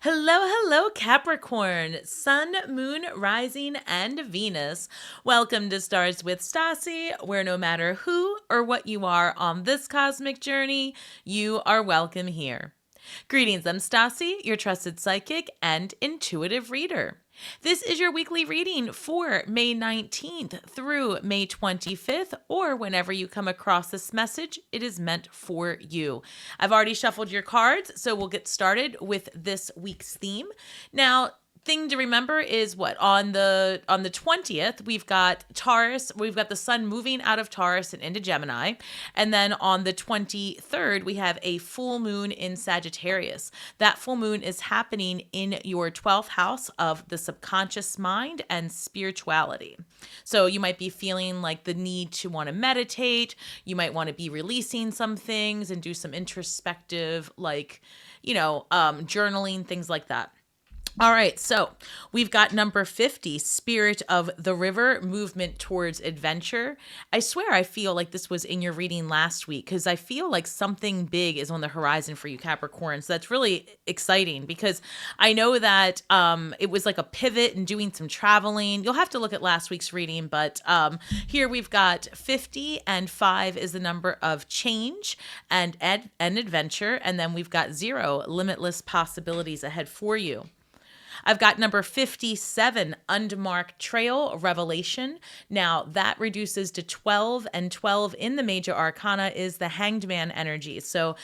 Hello, hello, Capricorn, Sun, Moon, Rising, and Venus. Welcome to Stars with Stasi, where no matter who or what you are on this cosmic journey, you are welcome here. Greetings, I'm Stasi, your trusted psychic and intuitive reader. This is your weekly reading for May 19th through May 25th, or whenever you come across this message, it is meant for you. I've already shuffled your cards, so we'll get started with this week's theme. Now, thing to remember is what on the 20th we've got Taurus, we've got the sun moving out of Taurus and into Gemini, and then on the 23rd we have a full moon in Sagittarius. That full moon is happening in your 12th house of the subconscious mind and spirituality. So you might be feeling like the need to want to meditate, you might want to be releasing some things and do some introspective journaling, things like that. All right, so we've got number 50, Spirit of the River, movement towards adventure. I swear I feel like this was in your reading last week because I feel like something big is on the horizon for you, Capricorn. So that's really exciting because I know that it was like a pivot and doing some traveling. You'll have to look at last week's reading, but here we've got 50 and 5 is the number of change and adventure. And then we've got 0, limitless possibilities ahead for you. I've got number 57, Unmarked Trail, Revelation. Now, that reduces to 12, and 12 in the major arcana is the Hanged Man energy. So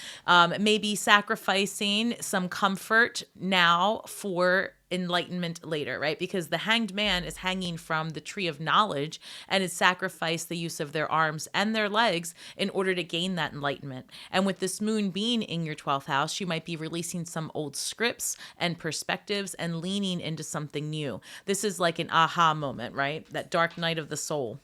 maybe sacrificing some comfort now for enlightenment later, right? Because the Hanged Man is hanging from the tree of knowledge and has sacrificed the use of their arms and their legs in order to gain that enlightenment. And with this moon being in your 12th house, you might be releasing some old scripts and perspectives and leaning into something new. This is like an aha moment, right? That dark night of the soul.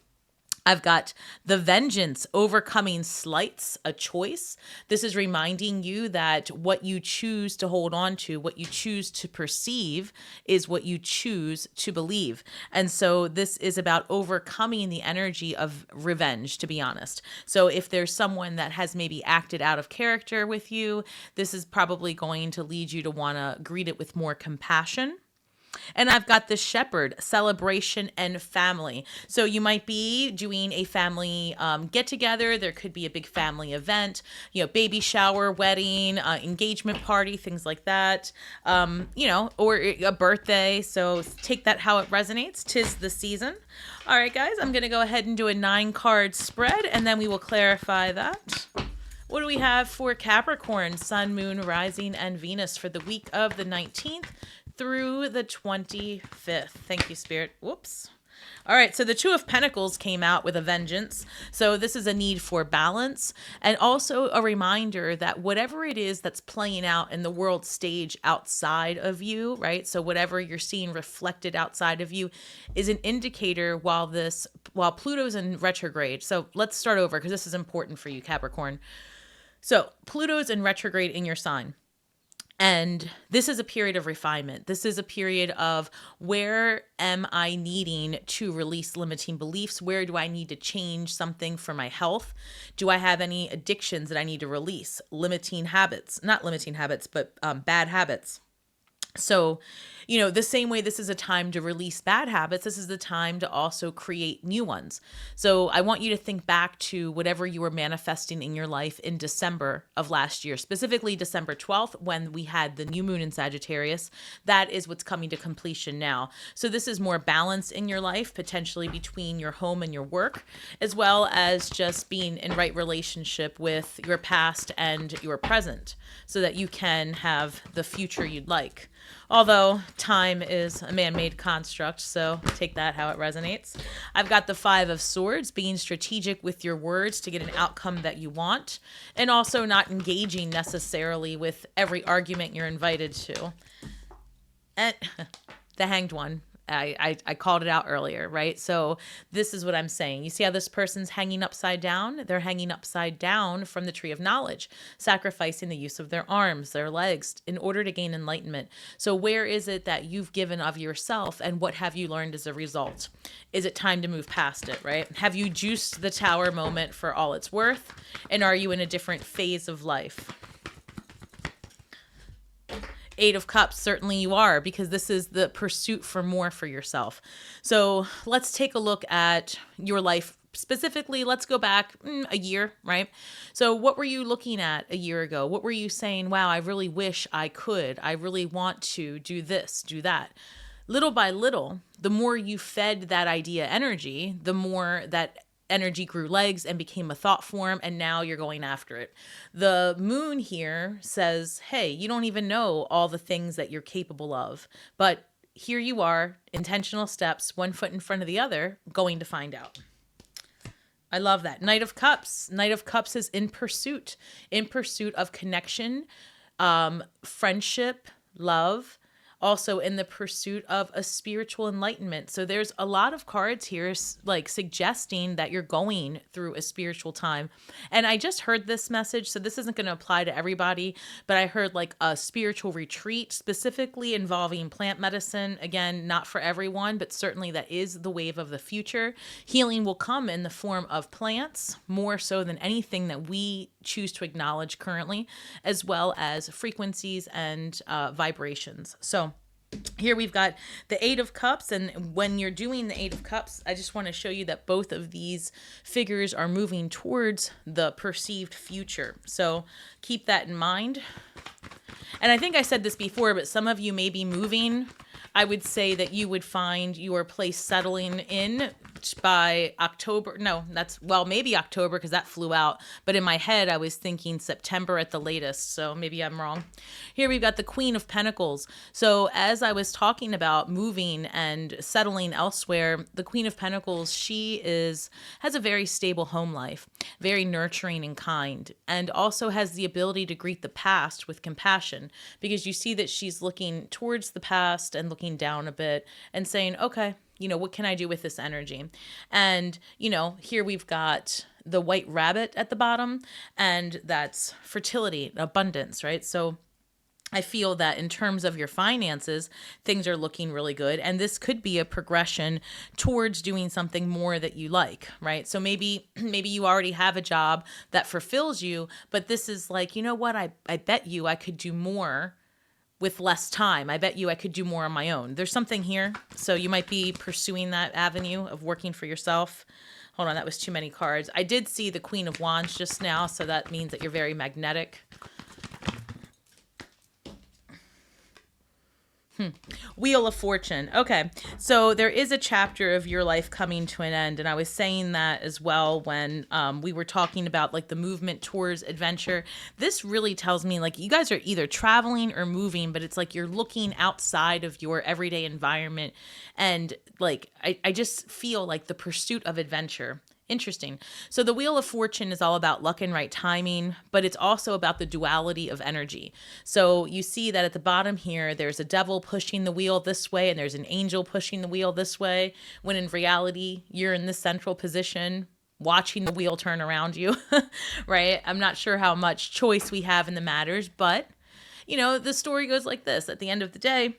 I've got the Vengeance, overcoming slights, a choice. This is reminding you that what you choose to hold on to, what you choose to perceive is what you choose to believe. And so this is about overcoming the energy of revenge, to be honest. So if there's someone that has maybe acted out of character with you, this is probably going to lead you to want to greet it with more compassion. And I've got the Shepherd, celebration and family. So you might be doing a family get together. There could be a big family event, baby shower, wedding, engagement party, things like that, or a birthday. So take that how it resonates. 'Tis the season. All right, guys, I'm going to go ahead and do a 9-card spread, and then we will clarify that. What do we have for Capricorn, Sun, Moon, Rising, and Venus for the week of the 19th through the 25th? Thank you, Spirit. Whoops. All right, so the Two of Pentacles came out with a vengeance. So this is a need for balance and also a reminder that whatever it is that's playing out in the world stage outside of you, right? So whatever you're seeing reflected outside of you is an indicator while Pluto's in retrograde. So let's start over because this is important for you, Capricorn. So Pluto's in retrograde in your sign. And this is a period of refinement. This is a period of where am I needing to release limiting beliefs? Where do I need to change something for my health? Do I have any addictions that I need to release? Limiting habits, not limiting habits, but bad habits. So, the same way this is a time to release bad habits, this is the time to also create new ones. So I want you to think back to whatever you were manifesting in your life in December of last year, specifically December 12th, when we had the new moon in Sagittarius. That is what's coming to completion now. So this is more balance in your life, potentially between your home and your work, as well as just being in right relationship with your past and your present so that you can have the future you'd like. Although time is a man-made construct, so take that how it resonates. I've got the 5 of Swords, being strategic with your words to get an outcome that you want, and also not engaging necessarily with every argument you're invited to. And the Hanged One. I called it out earlier, right? So this is what I'm saying. You see how this person's hanging upside down? They're hanging upside down from the tree of knowledge, sacrificing the use of their arms, their legs in order to gain enlightenment. So where is it that you've given of yourself and what have you learned as a result? Is it time to move past it, right? Have you juiced the tower moment for all it's worth? And are you in a different phase of life? Eight of Cups, certainly you are, because this is the pursuit for more for yourself. So let's take a look at your life specifically. Let's go back a year, right? So what were you looking at a year ago? What were you saying? Wow, I really wish I could. I really want to do this, do that. Little by little, the more you fed that idea energy, the more that energy grew legs and became a thought form, and now you're going after it. The moon here says, hey, you don't even know all the things that you're capable of, but here you are, intentional steps, one foot in front of the other, going to find out. I love that. Knight of Cups. Knight of Cups is in pursuit of connection, friendship, love, also in the pursuit of a spiritual enlightenment. So there's a lot of cards here like suggesting that you're going through a spiritual time. And I just heard this message, so this isn't going to apply to everybody, but I heard like a spiritual retreat specifically involving plant medicine. Again, not for everyone, but certainly that is the wave of the future. Healing will come in the form of plants, more so than anything that we choose to acknowledge currently, as well as frequencies and vibrations. So here we've got the Eight of Cups, and when you're doing the Eight of Cups, I just want to show you that both of these figures are moving towards the perceived future. So keep that in mind. And I think I said this before, but some of you may be moving. I would say that you would find your place settling in by October. No, maybe October, because that flew out. But in my head, I was thinking September at the latest. So maybe I'm wrong. Here we've got the Queen of Pentacles. So as I was talking about moving and settling elsewhere, the Queen of Pentacles, she has a very stable home life, very nurturing and kind, and also has the ability to greet the past with compassion, because you see that she's looking towards the past and looking down a bit and saying, okay, what can I do with this energy? And, here we've got the white rabbit at the bottom, and that's fertility, abundance, right? So I feel that in terms of your finances, things are looking really good. And this could be a progression towards doing something more that you like, right? So maybe you already have a job that fulfills you, but this is like, you know what? I bet you I could do more with less time. I bet you I could do more on my own. There's something here. So you might be pursuing that avenue of working for yourself. Hold on, that was too many cards. I did see the Queen of Wands just now, so that means that you're very magnetic. Wheel of Fortune. Okay, so there is a chapter of your life coming to an end, and I was saying that as well when we were talking about like the movement towards adventure. This really tells me like you guys are either traveling or moving, but it's like you're looking outside of your everyday environment, and like I just feel like the pursuit of adventure. Interesting. So the Wheel of Fortune is all about luck and right timing, but it's also about the duality of energy. So you see that at the bottom here, there's a devil pushing the wheel this way, and there's an angel pushing the wheel this way, when in reality, you're in this central position watching the wheel turn around you, right? I'm not sure how much choice we have in the matters, but, the story goes like this. At the end of the day,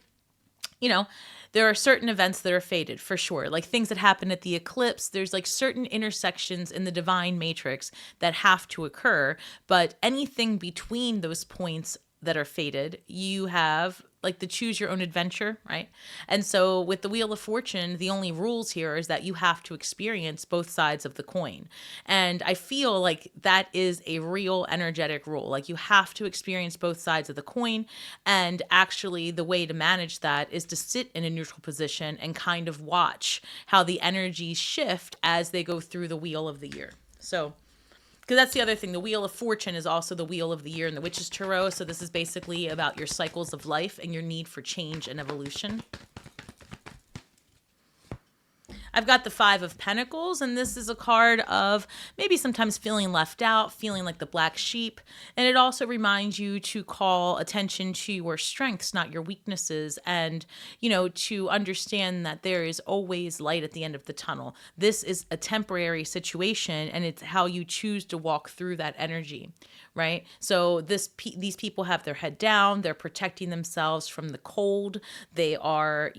there are certain events that are fated for sure. Like things that happen at the eclipse, there's like certain intersections in the divine matrix that have to occur. But anything between those points that are fated, you have like the choose your own adventure, right? And so with the Wheel of Fortune, the only rules here is that you have to experience both sides of the coin. And I feel like that is a real energetic rule. Like you have to experience both sides of the coin. And actually the way to manage that is to sit in a neutral position and kind of watch how the energies shift as they go through the wheel of the year. So because that's the other thing. The Wheel of Fortune is also the wheel of the year in the Witch's Tarot. So this is basically about your cycles of life and your need for change and evolution. I've got the Five of Pentacles, and this is a card of maybe sometimes feeling left out, feeling like the black sheep. And it also reminds you to call attention to your strengths, not your weaknesses, and, to understand that there is always light at the end of the tunnel. This is a temporary situation, and it's how you choose to walk through that energy, right? So these people have their head down. They're protecting themselves from the cold. They are,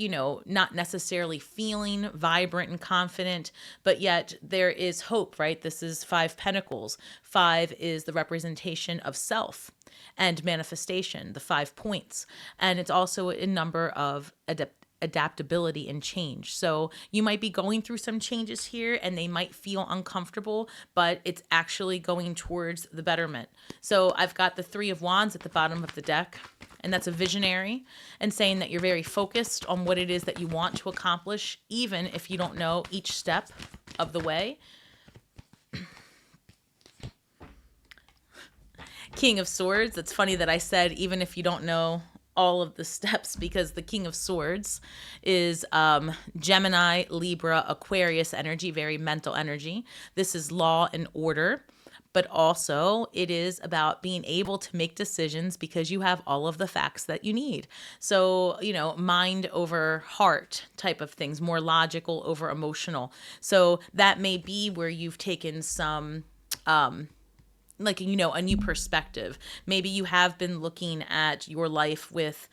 not necessarily feeling vibrant assurant and confident, but yet there is hope, right? This is 5 Pentacles. 5 is the representation of self and manifestation, the 5 points. And it's also a number of adaptability and change. So you might be going through some changes here and they might feel uncomfortable, but it's actually going towards the betterment. So I've got the 3 of Wands at the bottom of the deck, and that's a visionary and saying that you're very focused on what it is that you want to accomplish, even if you don't know each step of the way. King of Swords. It's funny that I said even if you don't know all of the steps, because the King of Swords is Gemini, Libra, Aquarius energy, very mental energy. This is law and order, but also it is about being able to make decisions because you have all of the facts that you need. So, mind over heart type of things, more logical over emotional. So that may be where you've taken some a new perspective. Maybe you have been looking at your life with,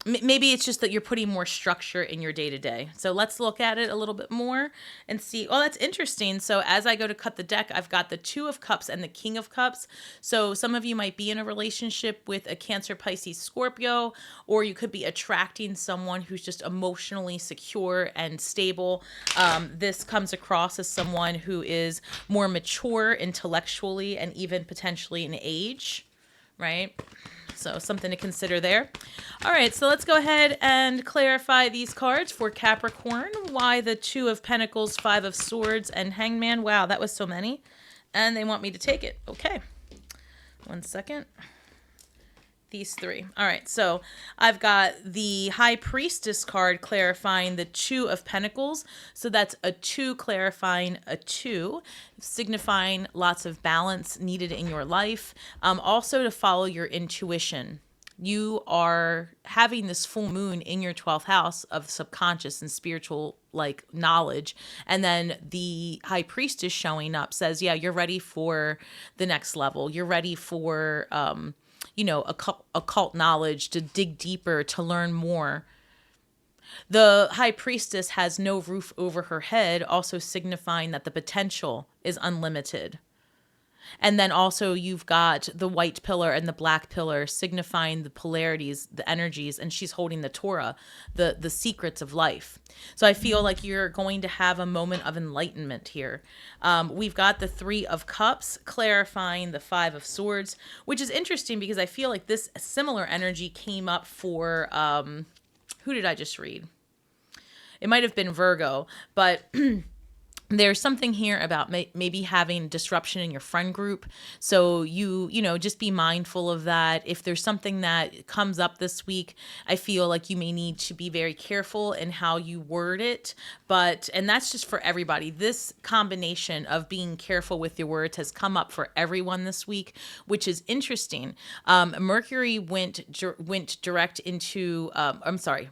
maybe it's just that you're putting more structure in your day to day. So let's look at it a little bit more and see. Oh, that's interesting. So as I go to cut the deck, I've got the 2 of Cups and the King of Cups. So some of you might be in a relationship with a Cancer, Pisces, Scorpio, or you could be attracting someone who's just emotionally secure and stable. This comes across as someone who is more mature intellectually and even potentially in age, right? So something to consider there. All right, so let's go ahead and clarify these cards for Capricorn. Why the 2 of Pentacles, 5 of Swords, and Hangman? Wow, that was so many. And they want me to take it. Okay. 1 second. These 3. All right, so I've got the High Priestess card clarifying the 2 of Pentacles. So that's a 2 clarifying a 2, signifying lots of balance needed in your life. Also to follow your intuition. You are having this full moon in your 12th house of subconscious and spiritual knowledge. And then the High Priestess showing up says, yeah, you're ready for the next level. You're ready for occult knowledge, to dig deeper, to learn more. The High Priestess has no roof over her head, also signifying that the potential is unlimited. And then also you've got the white pillar and the black pillar signifying the polarities, the energies, and she's holding the Torah, the secrets of life. So I feel like you're going to have a moment of enlightenment here. We've got the 3 of Cups clarifying the 5 of Swords, which is interesting because I feel like this similar energy came up for, who did I just read? It might have been Virgo, but there's something here about maybe having disruption in your friend group. So just be mindful of that. If there's something that comes up this week, I feel like you may need to be very careful in how you word it. And that's just for everybody. This combination of being careful with your words has come up for everyone this week, which is interesting. Mercury went direct into,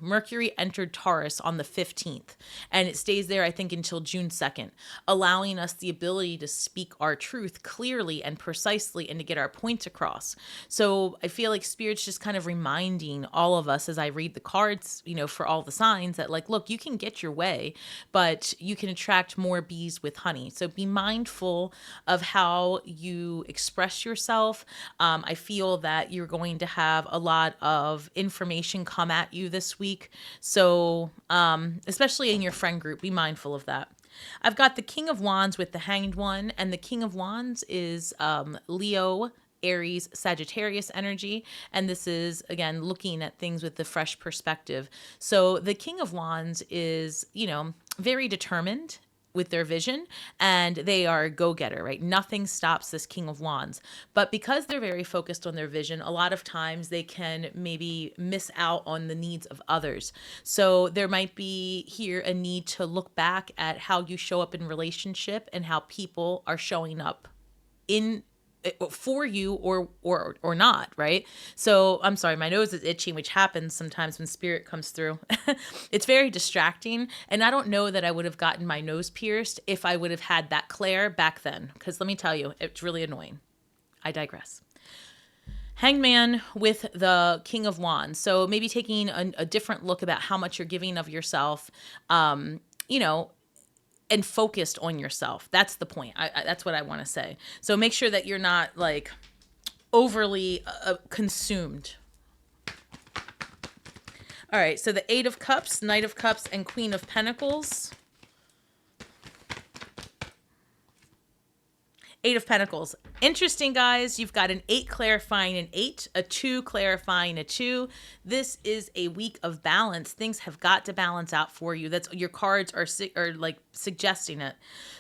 Mercury entered Taurus on the 15th, and it stays there, I think, until June 2nd. Allowing us the ability to speak our truth clearly and precisely and to get our points across. So I feel like Spirit's just kind of reminding all of us as I read the cards, for all the signs that look, you can get your way, but you can attract more bees with honey. So be mindful of how you express yourself. I feel that you're going to have a lot of information come at you this week. So especially in your friend group, be mindful of that. I've got the King of Wands with the Hanged One, and the King of Wands is Leo, Aries, Sagittarius energy, and this is, again, looking at things with the fresh perspective. So the King of Wands is, very determined with their vision, and they are a go-getter, right? Nothing stops this King of Wands. But because they're very focused on their vision, a lot of times they can maybe miss out on the needs of others. So there might be here a need to look back at how you show up in relationship and how people are showing up in for you or not, right? So I'm sorry, my nose is itching, which happens sometimes when Spirit comes through. It's very distracting, and I don't know that I would have gotten my nose pierced if I would have had that Claire back then, because let me tell you, it's really annoying. I digress. Hangman with the King of Wands. So maybe taking a different look about how much you're giving of yourself, you know, and focused on yourself. That's the point. That's what I want to say. So make sure that you're not like overly consumed. All right. So the Eight of Cups, Knight of Cups, and Queen of Pentacles. Eight of Pentacles. Interesting, guys. You've got an 8 clarifying an 8, a 2 clarifying a 2. This is a week of balance. Things have got to balance out for you. That's your cards are like suggesting it.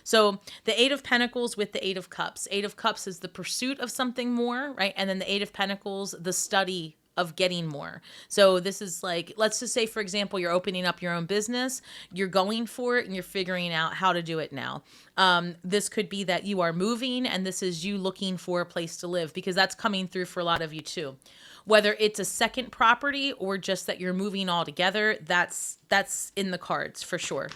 So the 8 of Pentacles with the 8 of Cups. 8 of Cups is the pursuit of something more, right? And then the 8 of Pentacles, the study of getting more. So this is like, let's just say, for example, you're opening up your own business, you're going for it and you're figuring out how to do it now. This could be that you are moving and this is you looking for a place to live, because that's coming through for a lot of you too. Whether it's a second property or just that you're moving all together, that's in the cards for sure.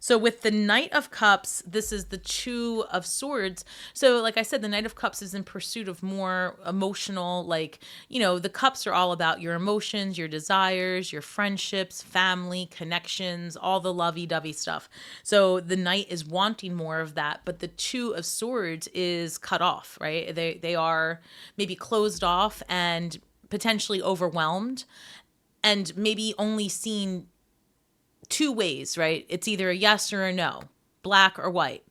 So with the Knight of Cups, this is the Two of Swords. So like I said, the Knight of Cups is in pursuit of more emotional, like, you know, the cups are all about your emotions, your desires, your friendships, family, connections, all the lovey-dovey stuff. So the Knight is wanting more of that, but the Two of Swords is cut off, right? They are maybe closed off and potentially overwhelmed and maybe only seen two ways, right? It's either a yes or a no, black or white.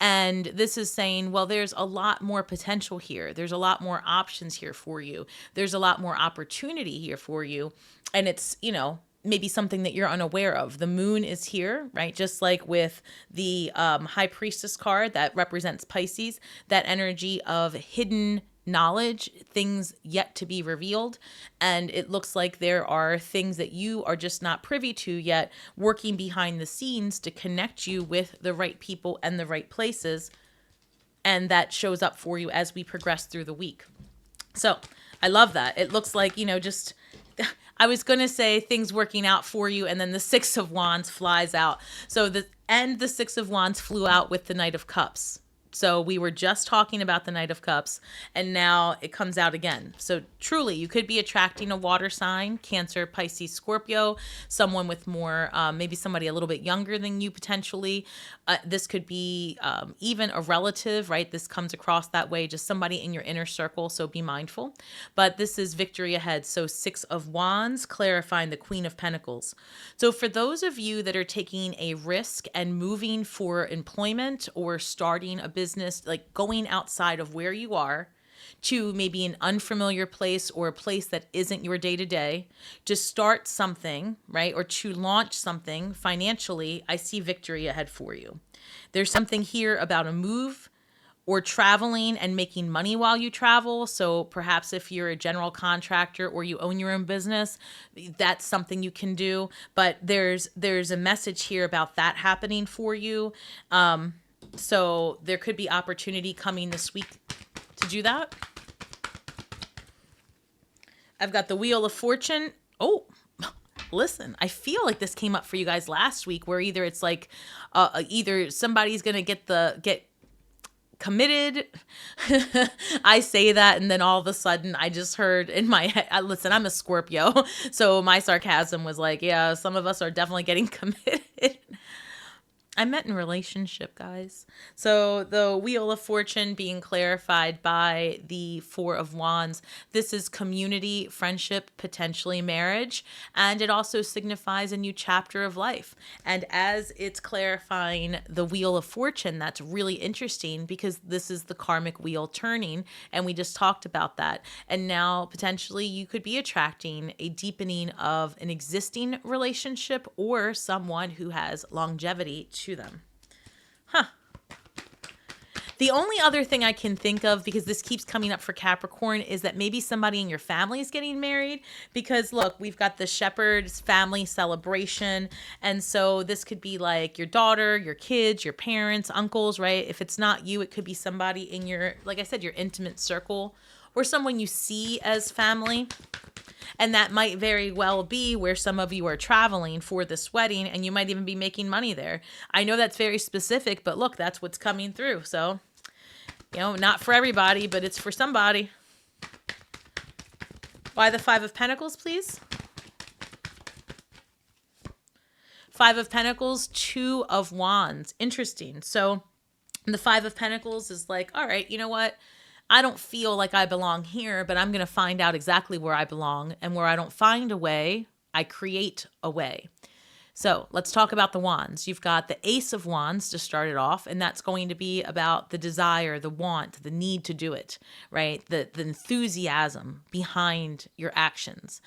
And this is saying, well, there's a lot more potential here. There's a lot more options here for you. There's a lot more opportunity here for you. And it's, you know, maybe something that you're unaware of. The moon is here, right? Just like with the High Priestess card that represents Pisces, that energy of hidden knowledge, things yet to be revealed. And it looks like there are things that you are just not privy to yet, working behind the scenes to connect you with the right people and the right places. And that shows up for you as we progress through the week. So I love that. It looks like, you know, just, I was going to say things working out for you, and then the Six of Wands flies out. So the Six of Wands flew out with the Knight of Cups. So we were just talking about the Knight of Cups, and now it comes out again. So truly, you could be attracting a water sign, Cancer, Pisces, Scorpio, someone with more, maybe somebody a little bit younger than you potentially. This could be even a relative, right? This comes across that way, just somebody in your inner circle, so be mindful. But this is victory ahead. So Six of Wands, clarifying the Queen of Pentacles. So for those of you that are taking a risk and moving for employment or starting a business, like going outside of where you are to maybe an unfamiliar place or a place that isn't your day-to-day, to start something, right? Or to launch something financially, I see victory ahead for you. There's something here about a move or traveling and making money while you travel. So perhaps if you're a general contractor or you own your own business, that's something you can do. But there's a message here about that happening for you. So there could be opportunity coming this week to do that. I've got the Wheel of Fortune. Oh, listen, I feel like this came up for you guys last week, where either it's like, either somebody's going to get committed. I say that, and then all of a sudden I just heard in my head, listen, I'm a Scorpio. So my sarcasm was like, yeah, some of us are definitely getting committed. I meant in relationship, guys. So the Wheel of Fortune being clarified by the Four of Wands. This is community, friendship, potentially marriage. And it also signifies a new chapter of life. And as it's clarifying the Wheel of Fortune, that's really interesting, because this is the karmic wheel turning. And we just talked about that. And now potentially you could be attracting a deepening of an existing relationship or someone who has longevity to them. The only other thing I can think of, because this keeps coming up for Capricorn, is that maybe somebody in your family is getting married. Because look, we've got the Shepherd's family celebration. And so this could be like your daughter, your kids, your parents, uncles, right? If it's not you, it could be somebody in your, like I said, your intimate circle, or someone you see as family. And that might very well be where some of you are traveling for this wedding, and you might even be making money there. I know that's very specific, but look, that's what's coming through. So, you know, not for everybody, but it's for somebody. Why the Five of Pentacles, please? Five of Pentacles, Two of Wands. Interesting. So the Five of Pentacles is like, all right, you know what? I don't feel like I belong here, but I'm going to find out exactly where I belong. And where I don't find a way, I create a way. So let's talk about the wands. You've got the Ace of Wands to start it off, and that's going to be about the desire, the want, the need to do it, right? The enthusiasm behind your actions.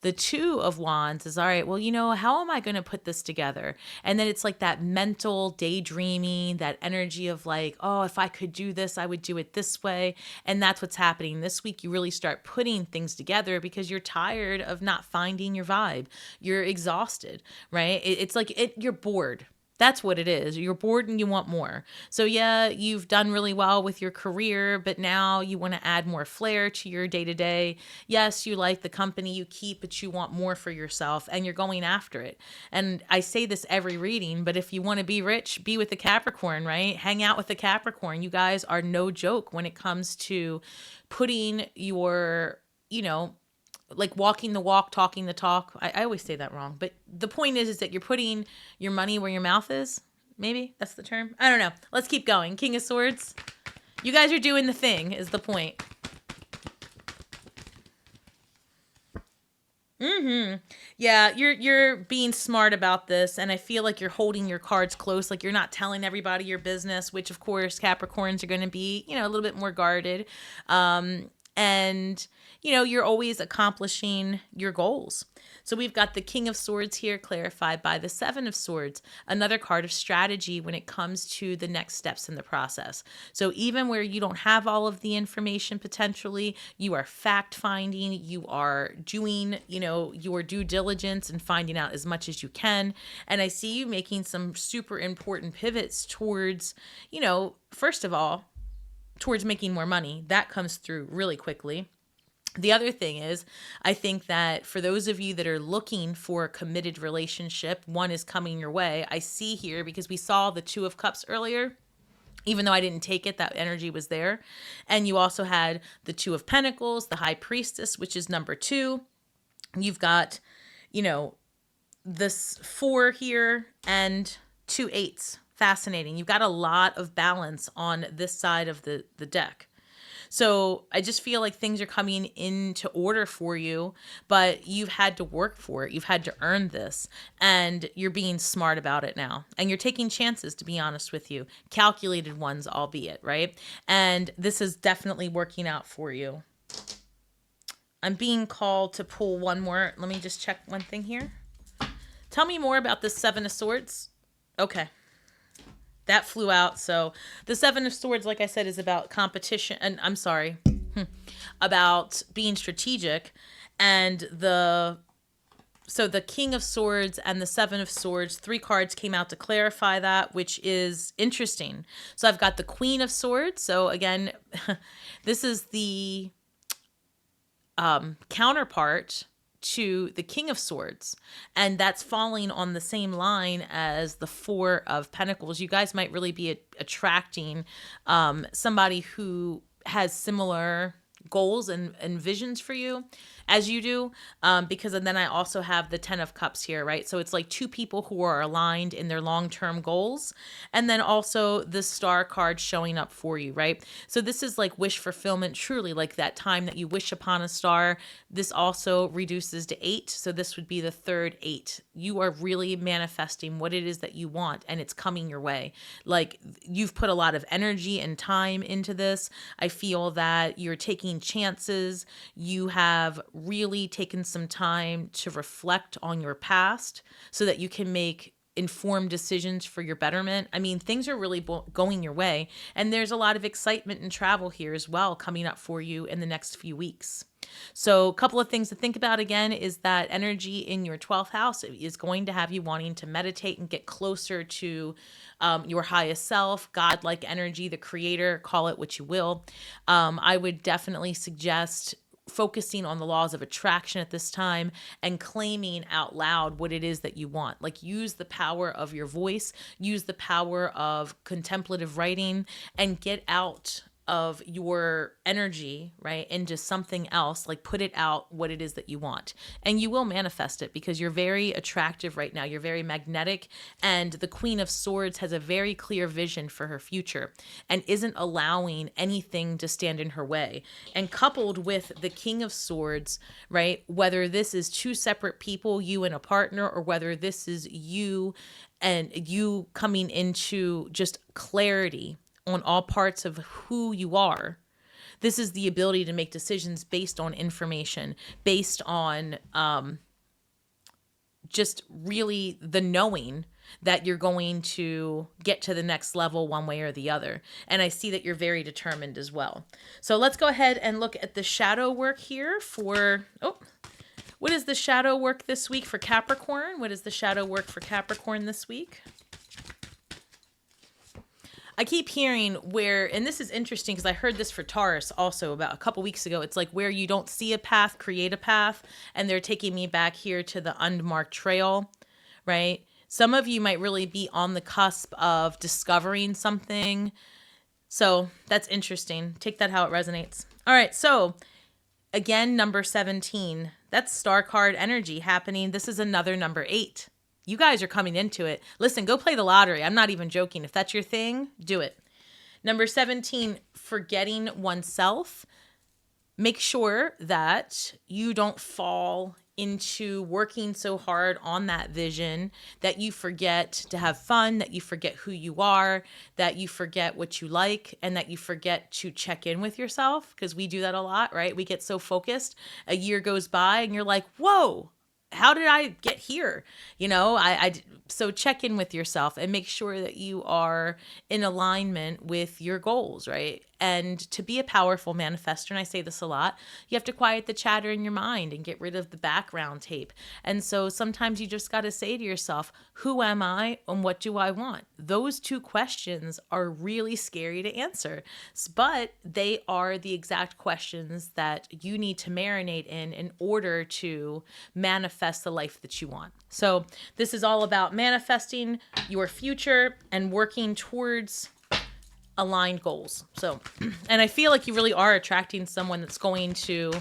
The Two of Wands is, all right, well, you know, how am I going to put this together? And then it's like that mental daydreaming, that energy of like, oh, if I could do this, I would do it this way. And that's what's happening this week. You really start putting things together because you're tired of not finding your vibe. You're exhausted, right? It's like you're bored. That's what it is. You're bored and you want more. So yeah, you've done really well with your career, but now you want to add more flair to your day-to-day. Yes, you like the company you keep, but you want more for yourself and you're going after it. And I say this every reading, but if you want to be rich, be with the Capricorn, right? Hang out with the Capricorn. You guys are no joke when it comes to putting your, like walking the walk, talking the talk. I always say that wrong. But the point is that you're putting your money where your mouth is. Maybe that's the term. I don't know. Let's keep going. King of Swords. You guys are doing the thing is the point. Yeah, you're being smart about this, and I feel like you're holding your cards close, like you're not telling everybody your business, which of course Capricorns are going to be, a little bit more guarded. And you're always accomplishing your goals. So we've got the King of Swords here clarified by the Seven of Swords, another card of strategy when it comes to the next steps in the process. So even where you don't have all of the information potentially, you are fact finding, you are doing, your due diligence and finding out as much as you can. And I see you making some super important pivots towards, first of all, towards making more money. That comes through really quickly. The other thing is, I think that for those of you that are looking for a committed relationship, one is coming your way. I see here, because we saw the Two of Cups earlier, even though I didn't take it, that energy was there. And you also had the Two of Pentacles, the High Priestess, which is number 2. You've got, this 4 here and 2 8s. Fascinating. You've got a lot of balance on this side of the deck. So I just feel like things are coming into order for you, but you've had to work for it. You've had to earn this, and you're being smart about it now. And you're taking chances, to be honest with you, calculated ones, albeit, right? And this is definitely working out for you. I'm being called to pull one more. Let me just check one thing here. Tell me more about the Seven of Swords. Okay. That flew out. So the Seven of Swords, like I said, is about competition. And I'm sorry, about being strategic. And the King of Swords and the Seven of Swords, 3 cards came out to clarify that, which is interesting. So I've got the Queen of Swords. So again, this is the counterpart to the King of Swords, and that's falling on the same line as the Four of Pentacles. You guys might really be attracting somebody who has similar goals and visions for you as you do, because then I also have the 10 of Cups here, right? So it's like 2 people who are aligned in their long-term goals, and then also the Star card showing up for you, right? So this is like wish fulfillment, truly, like that time that you wish upon a star. This also reduces to 8, so this would be the third 8. You are really manifesting what it is that you want, and it's coming your way. Like, you've put a lot of energy and time into this. I feel that you're taking chances. You have really taken some time to reflect on your past so that you can make informed decisions for your betterment. I mean, things are really going your way, and there's a lot of excitement and travel here as well coming up for you in the next few weeks. So a couple of things to think about again is that energy in your 12th house is going to have you wanting to meditate and get closer to your highest self, godlike energy, the creator, call it what you will. I would definitely suggest focusing on the laws of attraction at this time and claiming out loud what it is that you want. Like, use the power of your voice, use the power of contemplative writing, and get out of your energy, right, into something else, like put it out what it is that you want. And you will manifest it because you're very attractive right now. You're very magnetic. And the Queen of Swords has a very clear vision for her future and isn't allowing anything to stand in her way. And coupled with the King of Swords, right, whether this is two separate people, you and a partner, or whether this is you and you coming into just clarity on all parts of who you are. This is the ability to make decisions based on information, based on just really the knowing that you're going to get to the next level one way or the other. And I see that you're very determined as well. So let's go ahead and look at the shadow work here for, what is the shadow work this week for Capricorn? What is the shadow work for Capricorn this week? I keep hearing where, and this is interesting because I heard this for Taurus also about a couple weeks ago. It's like where you don't see a path, create a path. And they're taking me back here to the unmarked trail, right? Some of you might really be on the cusp of discovering something. So that's interesting. Take that how it resonates. All right. So again, number 17, that's star card energy happening. This is another number 8. You guys are coming into it. Listen, go play the lottery. I'm not even joking. If that's your thing, do it. Number 17, forgetting oneself. Make sure that you don't fall into working so hard on that vision that you forget to have fun, that you forget who you are, that you forget what you like, and that you forget to check in with yourself, because we do that a lot, right? We get so focused. A year goes by and you're like, whoa, how did I get here? You know, so check in with yourself and make sure that you are in alignment with your goals, right? And to be a powerful manifestor, and I say this a lot, you have to quiet the chatter in your mind and get rid of the background tape. And so sometimes you just got to say to yourself, who am I and what do I want? Those two questions are really scary to answer, but they are the exact questions that you need to marinate in order to manifest the life that you want. So this is all about manifesting your future and working towards aligned goals. So, and I feel like you really are attracting someone that's going to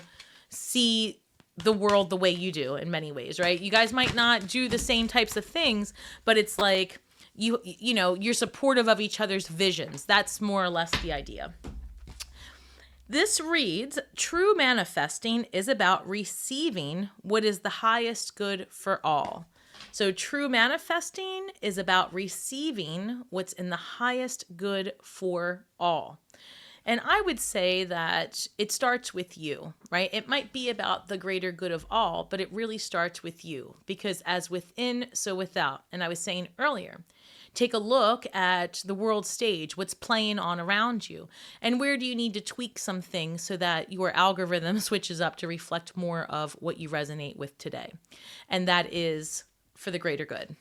see the world the way you do in many ways, right? You guys might not do the same types of things, but it's like you know, you're supportive of each other's visions. That's more or less the idea. This reads, true manifesting is about receiving what is the highest good for all. So true manifesting is about receiving what's in the highest good for all. And I would say that it starts with you, right? It might be about the greater good of all, but it really starts with you, because as within, so without. And I was saying earlier, take a look at the world stage, what's playing on around you, and where do you need to tweak some things so that your algorithm switches up to reflect more of what you resonate with today. And that is for the greater good.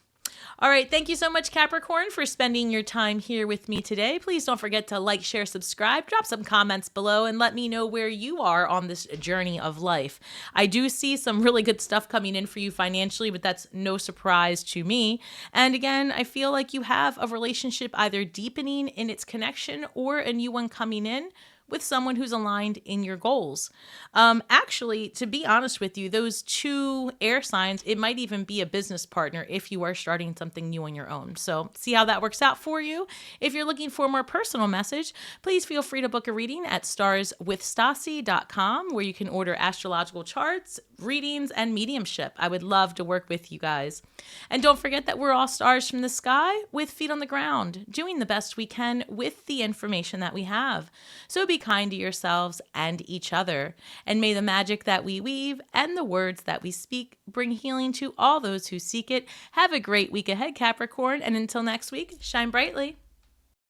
All right. Thank you so much, Capricorn, for spending your time here with me today. Please don't forget to like, share, subscribe, drop some comments below, and let me know where you are on this journey of life. I do see some really good stuff coming in for you financially, but that's no surprise to me. And again, I feel like you have a relationship either deepening in its connection or a new one coming in with someone who's aligned in your goals. Actually, to be honest with you, those two air signs, it might even be a business partner if you are starting something new on your own. So see how that works out for you. If you're looking for a more personal message, please feel free to book a reading at starswithstasi.com, where you can order astrological charts, readings, and mediumship. I would love to work with you guys. And don't forget that we're all stars from the sky with feet on the ground, doing the best we can with the information that we have. So be kind to yourselves and each other, and may the magic that we weave and the words that we speak bring healing to all those who seek it. Have a great week ahead, Capricorn, and until next week, shine brightly.